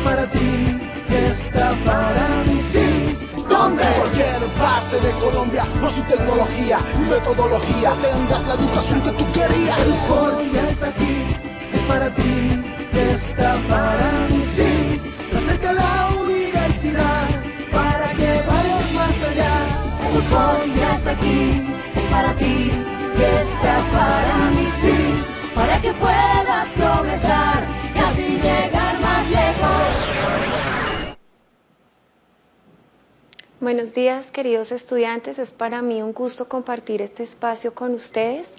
para ti, está para mí, sí. Donde cualquier parte de Colombia, por su tecnología y metodología, tendrás la educación que tú querías. Euforia está aquí, es para ti, está para mí, sí. Te acerca la universidad para que vayas más allá. Euforia está aquí, es para ti, está para mí, sí. Para que puedas progresar y así llegar más lejos. Buenos días, queridos estudiantes. Es para mí un gusto compartir este espacio con ustedes.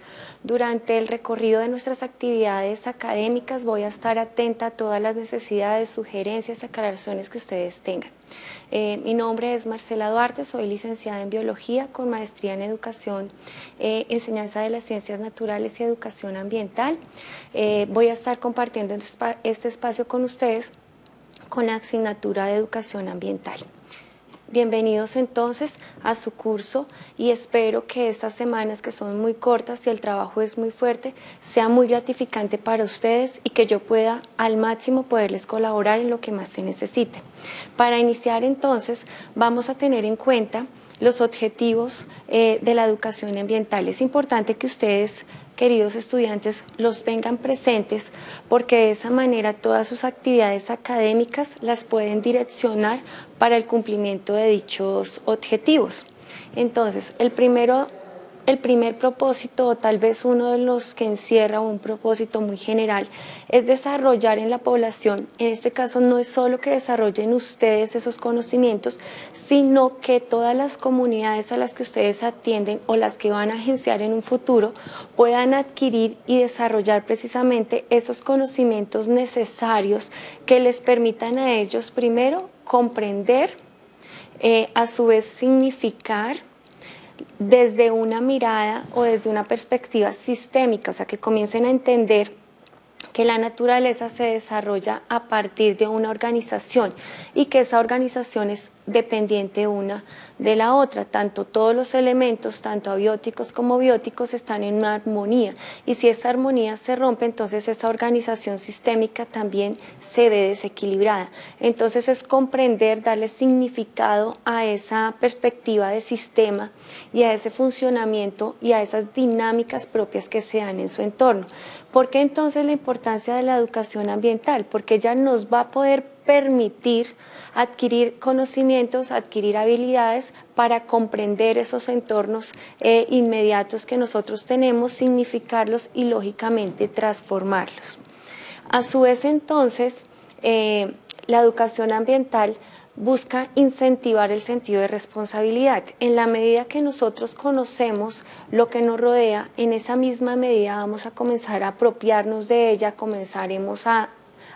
Durante el recorrido de nuestras actividades académicas voy a estar atenta a todas las necesidades, sugerencias, aclaraciones que ustedes tengan. Mi nombre es Marcela Duarte, soy licenciada en Biología con maestría en Educación, Enseñanza de las Ciencias Naturales y Educación Ambiental. Voy a estar compartiendo este espacio con ustedes con la asignatura de Educación Ambiental. Bienvenidos entonces a su curso y espero que estas semanas, que son muy cortas y el trabajo es muy fuerte, sea muy gratificante para ustedes y que yo pueda al máximo poderles colaborar en lo que más se necesite. Para iniciar entonces vamos a tener en cuenta los objetivos de la educación ambiental. Es importante que ustedes, queridos estudiantes, los tengan presentes porque de esa manera todas sus actividades académicas las pueden direccionar para el cumplimiento de dichos objetivos. Entonces, el primer propósito, o tal vez uno de los que encierra un propósito muy general, es desarrollar en la población. En este caso no es solo que desarrollen ustedes esos conocimientos, sino que todas las comunidades a las que ustedes atienden o las que van a agenciar en un futuro puedan adquirir y desarrollar precisamente esos conocimientos necesarios que les permitan a ellos primero comprender, a su vez significar desde una mirada o desde una perspectiva sistémica, o sea, que comiencen a entender que la naturaleza se desarrolla a partir de una organización y que esa organización es dependiente una de la otra. Tanto todos los elementos, tanto abióticos como bióticos, están en una armonía y si esa armonía se rompe, entonces esa organización sistémica también se ve desequilibrada. Entonces es comprender, darle significado a esa perspectiva de sistema y a ese funcionamiento y a esas dinámicas propias que se dan en su entorno. ¿Por qué entonces la importancia de la educación ambiental? Porque ella nos va a poder permitir adquirir conocimientos, adquirir habilidades para comprender esos entornos inmediatos que nosotros tenemos, significarlos y lógicamente transformarlos. A su vez entonces, la educación ambiental busca incentivar el sentido de responsabilidad. En la medida que nosotros conocemos lo que nos rodea, en esa misma medida vamos a comenzar a apropiarnos de ella, comenzaremos a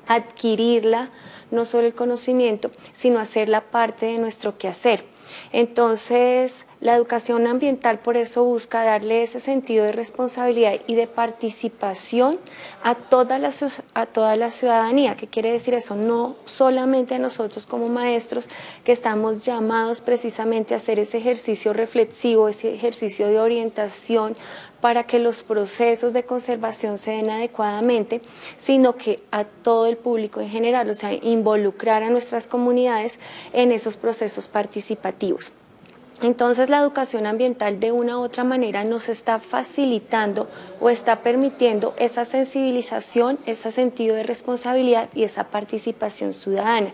adquirirla, no solo el conocimiento, sino hacerla parte de nuestro quehacer. Entonces, la educación ambiental por eso busca darle ese sentido de responsabilidad y de participación a toda la ciudadanía. ¿Qué quiere decir eso? No solamente a nosotros como maestros, que estamos llamados precisamente a hacer ese ejercicio reflexivo, ese ejercicio de orientación para que los procesos de conservación se den adecuadamente, sino que a todo el público en general, o sea, involucrar a nuestras comunidades en esos procesos participativos. Entonces la educación ambiental de una u otra manera nos está facilitando o está permitiendo esa sensibilización, ese sentido de responsabilidad y esa participación ciudadana.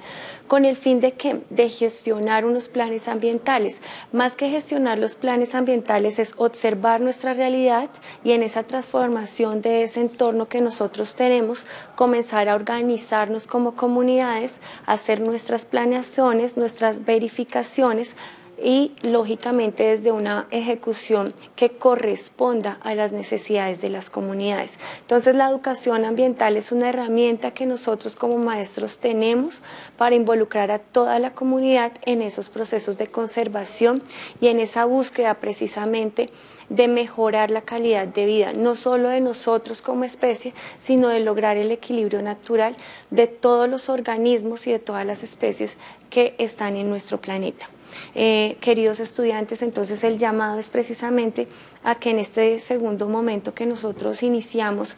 ¿Con el fin de qué? De gestionar unos planes ambientales. Más que gestionar los planes ambientales es observar nuestra realidad y en esa transformación de ese entorno que nosotros tenemos, comenzar a organizarnos como comunidades, hacer nuestras planeaciones, nuestras verificaciones, y lógicamente desde una ejecución que corresponda a las necesidades de las comunidades. Entonces la educación ambiental es una herramienta que nosotros como maestros tenemos para involucrar a toda la comunidad en esos procesos de conservación y en esa búsqueda precisamente de mejorar la calidad de vida, no solo de nosotros como especie, sino de lograr el equilibrio natural de todos los organismos y de todas las especies que están en nuestro planeta. Queridos estudiantes, entonces el llamado es precisamente a que en este segundo momento que nosotros iniciamos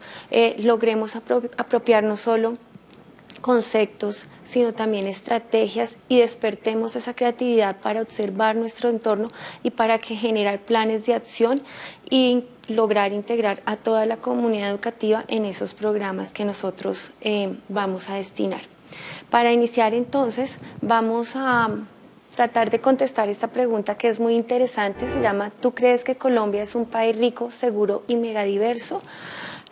logremos apropiarnos solo conceptos, sino también estrategias y despertemos esa creatividad para observar nuestro entorno y para que generar planes de acción y lograr integrar a toda la comunidad educativa en esos programas que nosotros vamos a destinar. Para iniciar entonces vamos a tratar de contestar esta pregunta que es muy interesante, se llama ¿tú crees que Colombia es un país rico, seguro y megadiverso?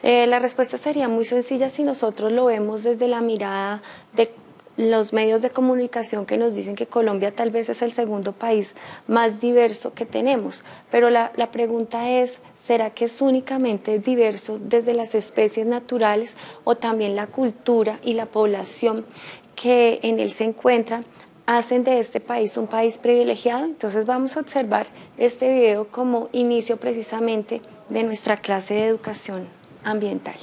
La respuesta sería muy sencilla si nosotros lo vemos desde la mirada de los medios de comunicación que nos dicen que Colombia tal vez es el segundo país más diverso que tenemos, pero la pregunta es, ¿será que es únicamente diverso desde las especies naturales o también la cultura y la población que en él se encuentran hacen de este país un país privilegiado? Entonces vamos a observar este video como inicio precisamente de nuestra clase de educación ambiental.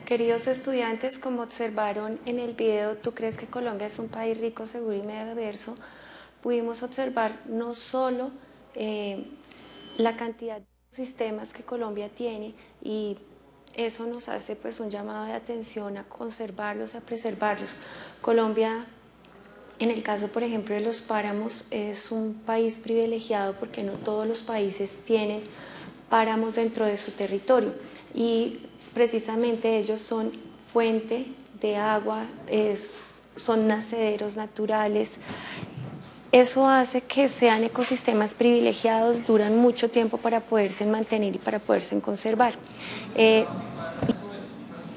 Queridos estudiantes, como observaron en el video, ¿tú crees que Colombia es un país rico, seguro y metaverso? Pudimos observar no solo la cantidad de sistemas que Colombia tiene, y eso nos hace pues un llamado de atención a conservarlos, a preservarlos. Colombia, en el caso por ejemplo de los páramos, es un país privilegiado porque no todos los países tienen páramos dentro de su territorio, y precisamente ellos son fuente de agua, son nacederos naturales. Eso hace que sean ecosistemas privilegiados, duran mucho tiempo para poderse mantener y para poderse conservar. En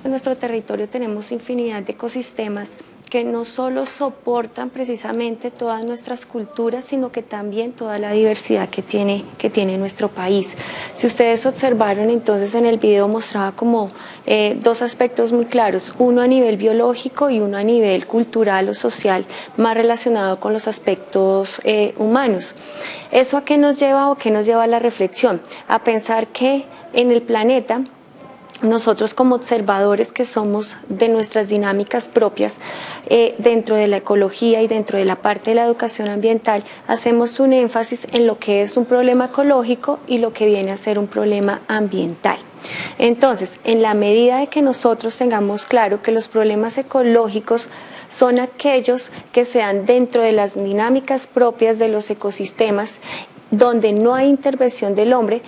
nuestro territorio tenemos infinidad de ecosistemas que no solo soportan precisamente todas nuestras culturas, sino que también toda la diversidad que tiene nuestro país. Si ustedes observaron, entonces en el video mostraba como dos aspectos muy claros, uno a nivel biológico y uno a nivel cultural o social, más relacionado con los aspectos humanos. ¿Eso a qué nos lleva o qué nos lleva a la reflexión? A pensar que en el planeta, nosotros como observadores que somos de nuestras dinámicas propias, dentro de la ecología y dentro de la parte de la educación ambiental, hacemos un énfasis en lo que es un problema ecológico y lo que viene a ser un problema ambiental. Entonces, en la medida de que nosotros tengamos claro que los problemas ecológicos son aquellos que se dan dentro de las dinámicas propias de los ecosistemas, donde no hay intervención del hombre,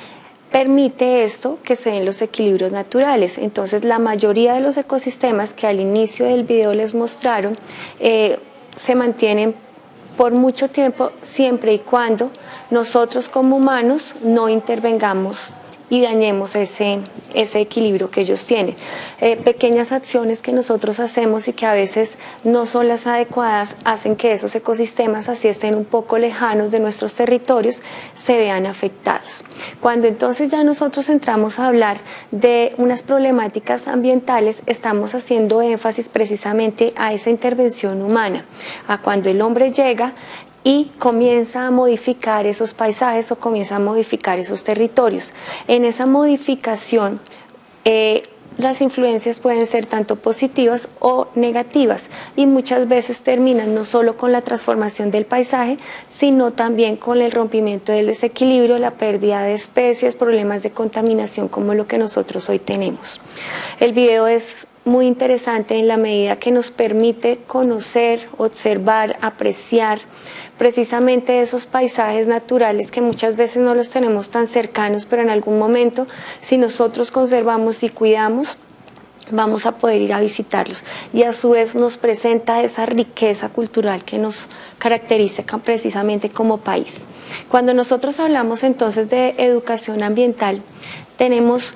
permite esto que se den los equilibrios naturales. Entonces, la mayoría de los ecosistemas que al inicio del video les mostraron se mantienen por mucho tiempo, siempre y cuando nosotros como humanos no intervengamos y dañemos ese equilibrio que ellos tienen. Pequeñas acciones que nosotros hacemos y que a veces no son las adecuadas hacen que esos ecosistemas, así estén un poco lejanos de nuestros territorios, se vean afectados. Cuando entonces ya nosotros entramos a hablar de unas problemáticas ambientales, estamos haciendo énfasis precisamente a esa intervención humana, a cuando el hombre llega y comienza a modificar esos paisajes o comienza a modificar esos territorios. En esa modificación, las influencias pueden ser tanto positivas o negativas, y muchas veces terminan no solo con la transformación del paisaje, sino también con el rompimiento del desequilibrio, la pérdida de especies, problemas de contaminación como lo que nosotros hoy tenemos. El video es muy interesante en la medida que nos permite conocer, observar, apreciar precisamente esos paisajes naturales que muchas veces no los tenemos tan cercanos, pero en algún momento, si nosotros conservamos y cuidamos, vamos a poder ir a visitarlos, y a su vez nos presenta esa riqueza cultural que nos caracteriza precisamente como país. Cuando nosotros hablamos entonces de educación ambiental, tenemos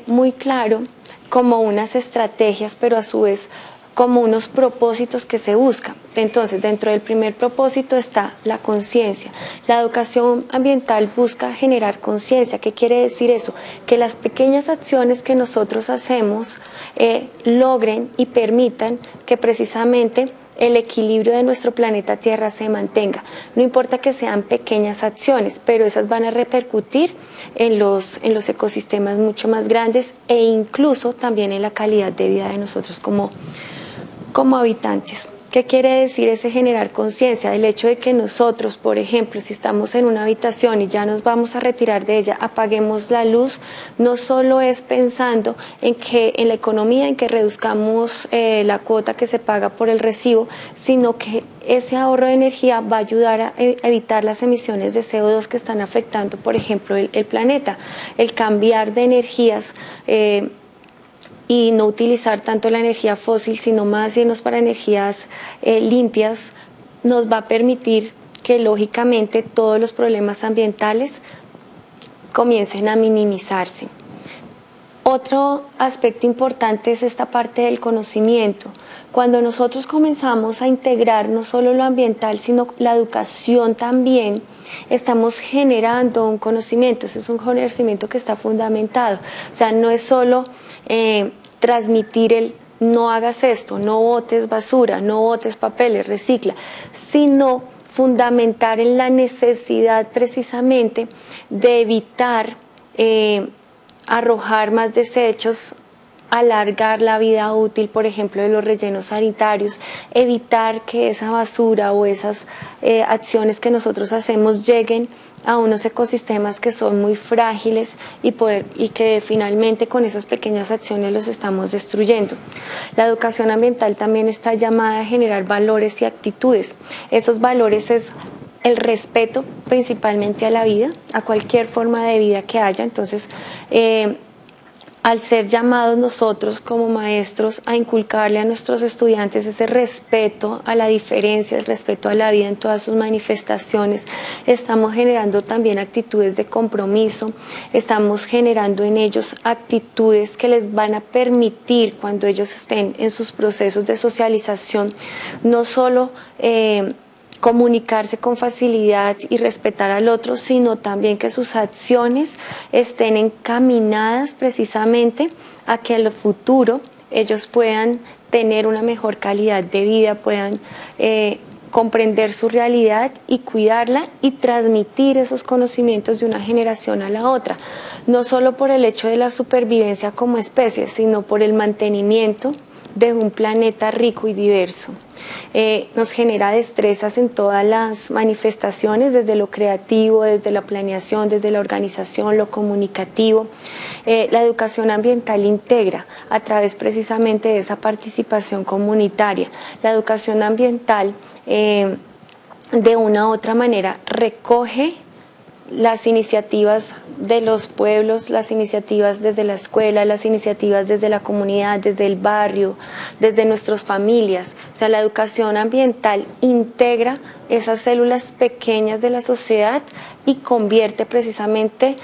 muy claro como unas estrategias, pero a su vez como unos propósitos que se buscan. Entonces, dentro del primer propósito está la conciencia. La educación ambiental busca generar conciencia. ¿Qué quiere decir eso? Que las pequeñas acciones que nosotros hacemos logren y permitan que precisamente el equilibrio de nuestro planeta Tierra se mantenga. No importa que sean pequeñas acciones, pero esas van a repercutir en los ecosistemas mucho más grandes, e incluso también en la calidad de vida de nosotros como habitantes. ¿Qué quiere decir ese generar conciencia? El hecho de que nosotros, por ejemplo, si estamos en una habitación y ya nos vamos a retirar de ella, apaguemos la luz, no solo es pensando en la economía, en que reduzcamos la cuota que se paga por el recibo, sino que ese ahorro de energía va a ayudar a evitar las emisiones de CO2 que están afectando, por ejemplo, el planeta. El cambiar de energías y no utilizar tanto la energía fósil, sino más irnos para energías limpias, nos va a permitir que lógicamente todos los problemas ambientales comiencen a minimizarse. Otro aspecto importante es esta parte del conocimiento. Cuando nosotros comenzamos a integrar no solo lo ambiental, sino la educación también, estamos generando un conocimiento. Eso es un conocimiento que está fundamentado. O sea, no es solo transmitir el no hagas esto, no botes basura, no botes papeles, recicla, sino fundamentar en la necesidad precisamente de evitar arrojar más desechos alargar la vida útil, por ejemplo, de los rellenos sanitarios, evitar que esa basura o esas acciones que nosotros hacemos lleguen a unos ecosistemas que son muy frágiles y que finalmente con esas pequeñas acciones los estamos destruyendo. La educación ambiental también está llamada a generar valores y actitudes. Esos valores es el respeto principalmente a la vida, a cualquier forma de vida que haya. Entonces, al ser llamados nosotros como maestros a inculcarle a nuestros estudiantes ese respeto a la diferencia, el respeto a la vida en todas sus manifestaciones, estamos generando también actitudes de compromiso, estamos generando en ellos actitudes que les van a permitir, cuando ellos estén en sus procesos de socialización, no solo comunicarse con facilidad y respetar al otro, sino también que sus acciones estén encaminadas precisamente a que en el futuro ellos puedan tener una mejor calidad de vida, puedan comprender su realidad y cuidarla y transmitir esos conocimientos de una generación a la otra, no solo por el hecho de la supervivencia como especie, sino por el mantenimiento de un planeta rico y diverso. Nos genera destrezas en todas las manifestaciones, desde lo creativo, desde la planeación, desde la organización, lo comunicativo. La educación ambiental integra a través precisamente de esa participación comunitaria. La educación ambiental de una u otra manera recoge las iniciativas de los pueblos, las iniciativas desde la escuela, las iniciativas desde la comunidad, desde el barrio, desde nuestras familias. O sea, la educación ambiental integra esas células pequeñas de la sociedad y convierte precisamente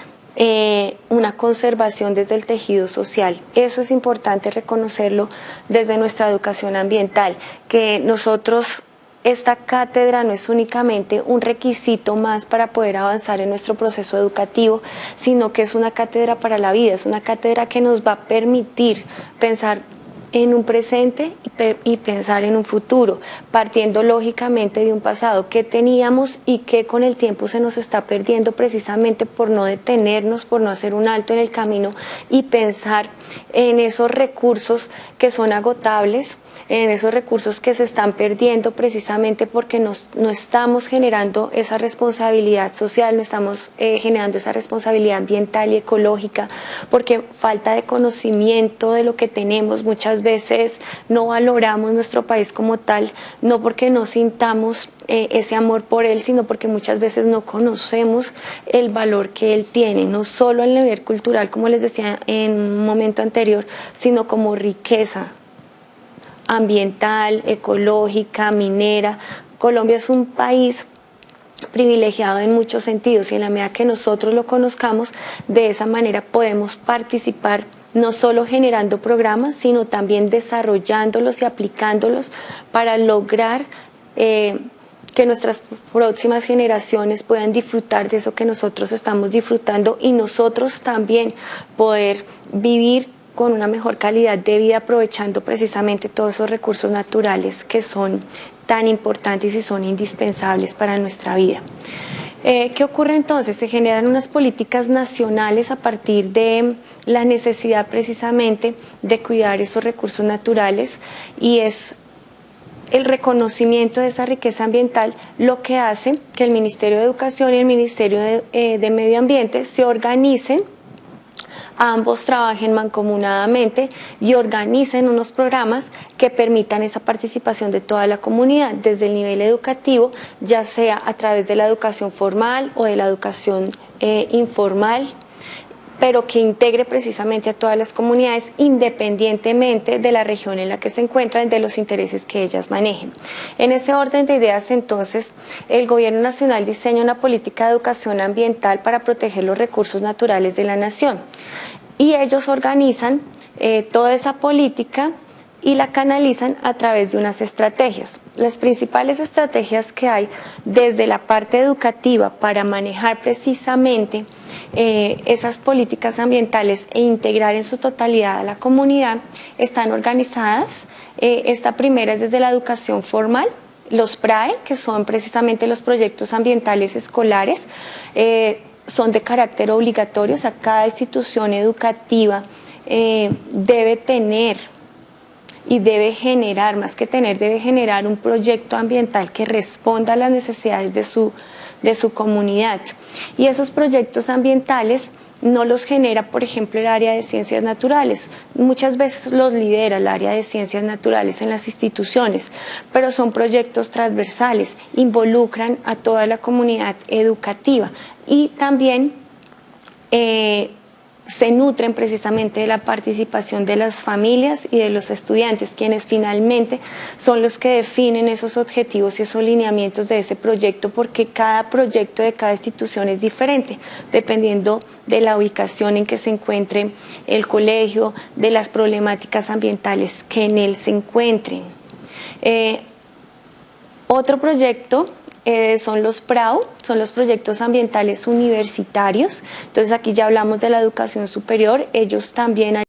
una conservación desde el tejido social. Eso es importante reconocerlo desde nuestra educación ambiental, que nosotros... Esta cátedra no es únicamente un requisito más para poder avanzar en nuestro proceso educativo, sino que es una cátedra para la vida, es una cátedra que nos va a permitir pensar en un presente y pensar en un futuro, partiendo lógicamente de un pasado que teníamos y que con el tiempo se nos está perdiendo precisamente por no detenernos, por no hacer un alto en el camino y pensar en esos recursos que son agotables, en esos recursos que se están perdiendo precisamente porque no estamos generando esa responsabilidad social, no estamos generando esa responsabilidad ambiental y ecológica, porque falta de conocimiento de lo que tenemos. Muchas veces no valoramos nuestro país como tal, no porque no sintamos ese amor por él, sino porque muchas veces no conocemos el valor que él tiene, no solo en el nivel cultural, como les decía en un momento anterior, sino como riqueza ambiental, ecológica, minera. Colombia es un país privilegiado en muchos sentidos y en la medida que nosotros lo conozcamos, de esa manera podemos participar no solo generando programas, sino también desarrollándolos y aplicándolos para lograr que nuestras próximas generaciones puedan disfrutar de eso que nosotros estamos disfrutando y nosotros también poder vivir con una mejor calidad de vida, aprovechando precisamente todos esos recursos naturales que son tan importantes y son indispensables para nuestra vida. ¿Qué ocurre entonces? Se generan unas políticas nacionales a partir de la necesidad precisamente de cuidar esos recursos naturales, y es el reconocimiento de esa riqueza ambiental lo que hace que el Ministerio de Educación y el Ministerio de Medio Ambiente se organicen, ambos trabajen mancomunadamente y organicen unos programas que permitan esa participación de toda la comunidad desde el nivel educativo, ya sea a través de la educación formal o de la educación informal, pero que integre precisamente a todas las comunidades independientemente de la región en la que se encuentran, de los intereses que ellas manejen. En ese orden de ideas, entonces, el Gobierno Nacional diseña una política de educación ambiental para proteger los recursos naturales de la nación, y ellos organizan toda esa política y la canalizan a través de unas estrategias. Las principales estrategias que hay desde la parte educativa para manejar precisamente esas políticas ambientales e integrar en su totalidad a la comunidad están organizadas. Esta primera es desde la educación formal, los PRAE, que son precisamente los proyectos ambientales escolares, son de carácter obligatorio, o sea, cada institución educativa debe tener y debe generar, más que tener, debe generar un proyecto ambiental que responda a las necesidades de su comunidad. Y esos proyectos ambientales no los genera, por ejemplo, el área de ciencias naturales. Muchas veces los lidera el área de ciencias naturales en las instituciones, pero son proyectos transversales, involucran a toda la comunidad educativa y también se nutren precisamente de la participación de las familias y de los estudiantes, quienes finalmente son los que definen esos objetivos y esos lineamientos de ese proyecto, porque cada proyecto de cada institución es diferente, dependiendo de la ubicación en que se encuentre el colegio, de las problemáticas ambientales que en él se encuentren. Otro proyecto son los PRAU, son los proyectos ambientales universitarios. Entonces aquí ya hablamos de la educación superior, ellos también